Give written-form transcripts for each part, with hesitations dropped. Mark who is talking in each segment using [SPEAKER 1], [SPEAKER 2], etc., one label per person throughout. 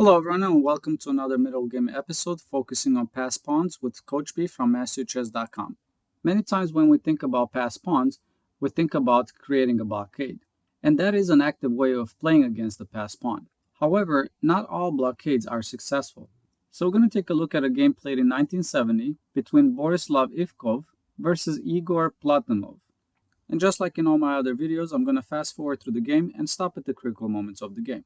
[SPEAKER 1] Hello everyone and welcome to another middle game episode focusing on pass pawns with Coach B from MasterChess.com. Many times when we think about pass pawns, we think about creating a blockade, and that is an active way of playing against the pass pawn. However, not all blockades are successful. So we're going to take a look at a game played in 1970 between Borislav Ivkov versus Igor Platonov. And just like in all my other videos, I'm going to fast forward through the game and stop at the critical moments of the game.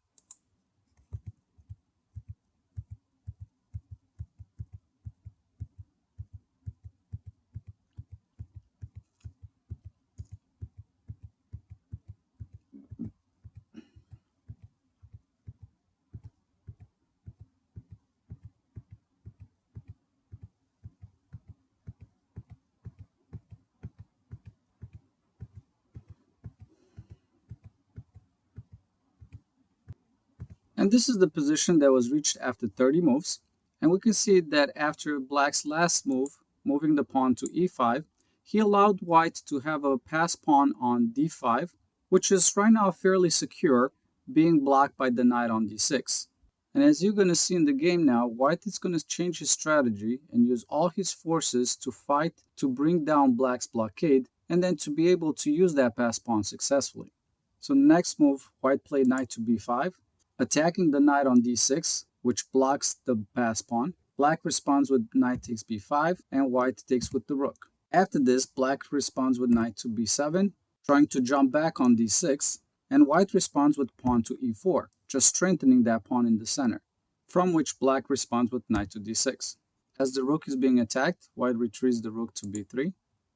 [SPEAKER 1] And this is the position that was reached after 30 moves. And we can see that after Black's last move, moving the pawn to e5, he allowed White to have a pass pawn on d5, which is right now fairly secure, being blocked by the knight on d6. And as you're going to see in the game now, White is going to change his strategy and use all his forces to fight to bring down Black's blockade and then to be able to use that pass pawn successfully. So next move, White played knight to b5, attacking the knight on d6, which blocks the pass pawn. Black responds with knight takes b5, and White takes with the rook. After this, Black responds with knight to b7, trying to jump back on d6, and White responds with pawn to e4, just strengthening that pawn in the center, from which Black responds with knight to d6. As the rook is being attacked, White retreats the rook to b3.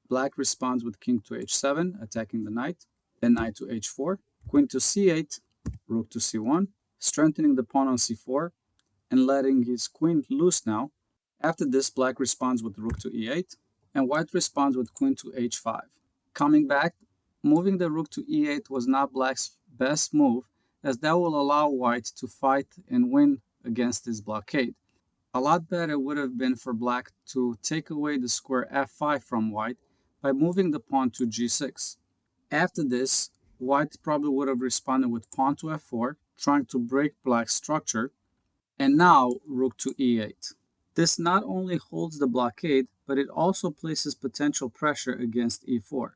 [SPEAKER 1] Black responds with king to h7, attacking the knight, then knight to h4, queen to c8, rook to c1, strengthening the pawn on c4 and letting his queen loose now. After this, Black responds with rook to e8, and White responds with queen to h5. Coming back, moving the rook to e8 was not Black's best move, as that will allow White to fight and win against this blockade. A lot better would have been for Black to take away the square f5 from White by moving the pawn to g6. After this, White probably would have responded with pawn to f4, trying to break Black's structure, and now rook to e8. This not only holds the blockade, but it also places potential pressure against e4.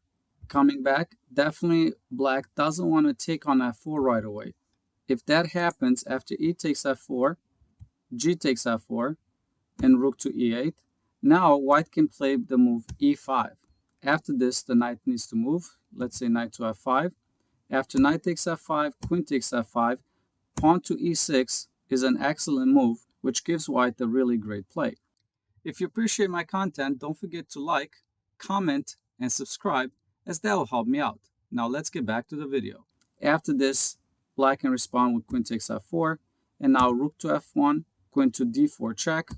[SPEAKER 1] Coming back, definitely Black doesn't want to take on f4 right away. If that happens after e takes f4, g takes f4, and rook to e8, now White can play the move e5. After this, the knight needs to move, let's say knight to f5. After knight takes f5, queen takes f5, pawn to e6 is an excellent move, which gives White a really great play. If you appreciate my content, don't forget to like, comment, and subscribe, as that will help me out. Now let's get back to the video. After this, Black can respond with queen takes f4, and now rook to f1, queen to d4 check,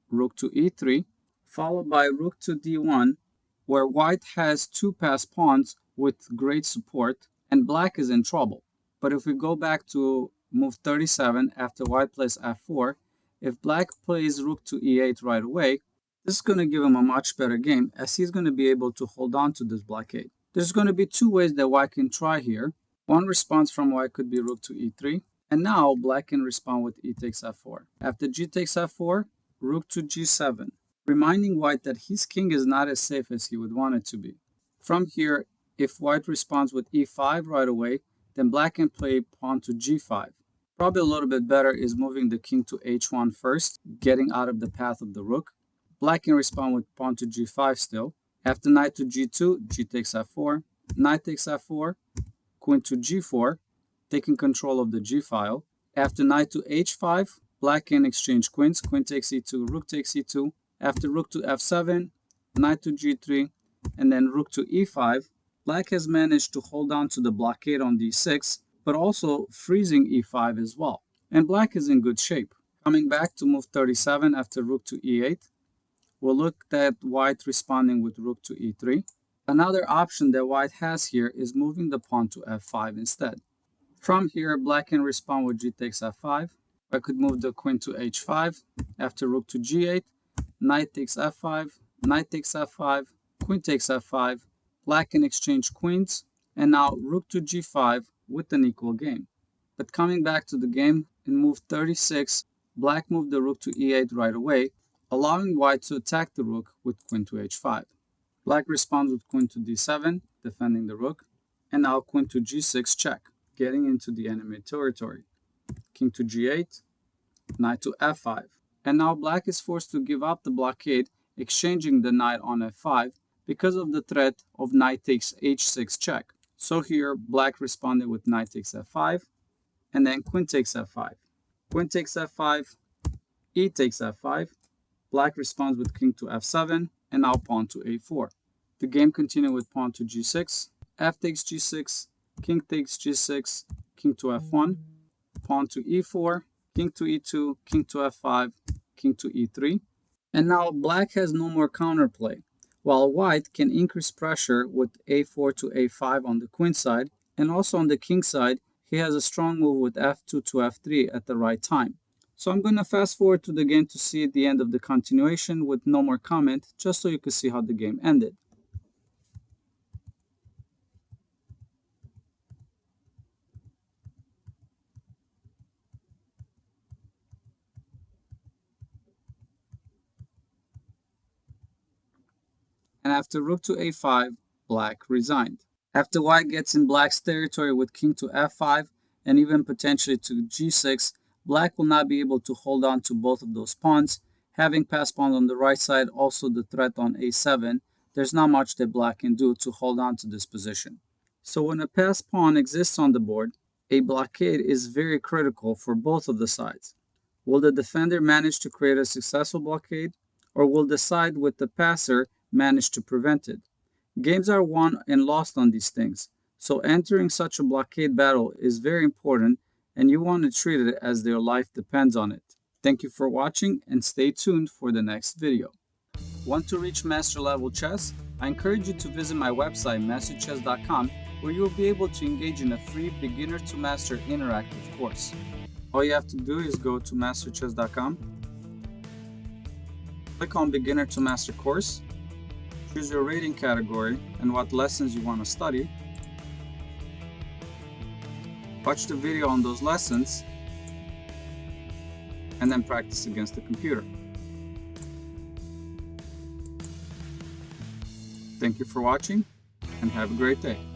[SPEAKER 1] rook to e3, followed by rook to d1, where White has two pass pawns with great support, and Black is in trouble. But if we go back to move 37 after White plays f4, if Black plays rook to e8 right away, this is going to give him a much better game, as he's going to be able to hold on to this blockade. There's going to be two ways that White can try here. One response from White could be rook to e3, and now Black can respond with e takes f4. After g takes f4, rook to g7, reminding White that his king is not as safe as he would want it to be. From here, if White responds with e5 right away, then Black can play pawn to g5. Probably a little bit better is moving the king to h1 first, getting out of the path of the rook. Black can respond with pawn to g5 still. After knight to g2, g takes f4, knight takes f4, queen to g4, taking control of the g file. After knight to h5, Black can exchange queens, queen takes e2, rook takes e2. After rook to f7, knight to g3, and then rook to e5, Black has managed to hold on to the blockade on d6, but also freezing e5 as well. And Black is in good shape. Coming back to move 37 after rook to e8, we'll look at White responding with rook to e3. Another option that White has here is moving the pawn to f5 instead. From here, Black can respond with g takes f5. I could move the queen to h5. After rook to g8, knight takes f5, knight takes f5, queen takes f5. Black can exchange queens, and now rook to g5 with an equal game. But coming back to the game, in move 36, black moved the rook to e8 right away, allowing white to attack the rook with queen to h5. Black responds with queen to d7, defending the rook, and now queen to g6 check, getting into the enemy territory. King to g8, knight to f5. And now black is forced to give up the blockade, exchanging the knight on f5 because of the threat of knight takes h6 check. So here, black responded with knight takes f5, and then queen takes f5. Queen takes f5, e takes f5. Black responds with king to f7, and now pawn to a4. The game continued with pawn to g6, f takes g6, king takes g6, king to f1, pawn to e4, king to e2, king to f5, king to e3. And now black has no more counterplay, while white can increase pressure with a4 to a5 on the queen side, and also on the king side, he has a strong move with f2 to f3 at the right time. So I'm going to fast forward to the game to see the end of the continuation with no more comment, just so you can see how the game ended. And after rook to a5, black resigned. After white gets in black's territory with king to f5 and even potentially to g6, black will not be able to hold on to both of those pawns. Having passed pawn on the right side, also the threat on a7, there's not much that black can do to hold on to this position. So when a passed pawn exists on the board, a blockade is very critical for both of the sides. Will the defender manage to create a successful blockade, or will the side with the passer manage to prevent it? Games are won and lost on these things, so entering such a blockade battle is very important and you want to treat it as their life depends on it. Thank you for watching and stay tuned for the next video. Want to reach master level chess? I encourage you to visit my website masterchess.com, where you will be able to engage in a free beginner to master interactive course. All you have to do is go to masterchess.com, click on beginner to master course, choose your rating category and what lessons you want to study. Watch the video on those lessons and then practice against the computer. Thank you for watching and have a great day.